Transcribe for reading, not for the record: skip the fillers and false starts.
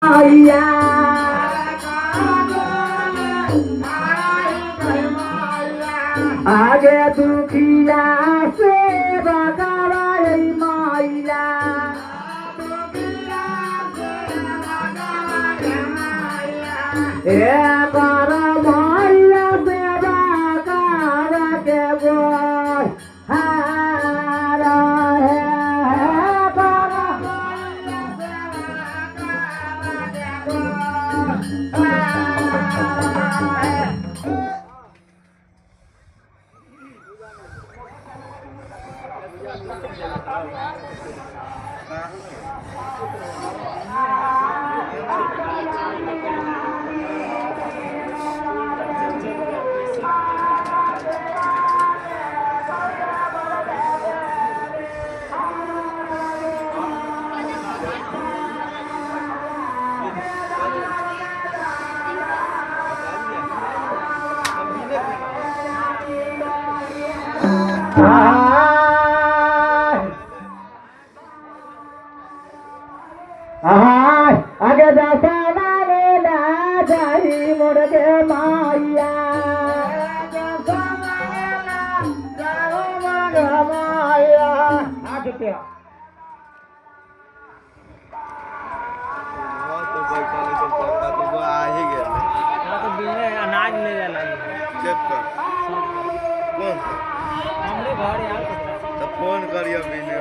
माया आगे दुखिया से बगाड़ा माया कर माया से बगाड़ा के बोल हारा आगे दसाना ना जाई मुड़ के माया माया अनाज ले जाना चेक कर कौन हमरे घर यार तो फोन करियो बिने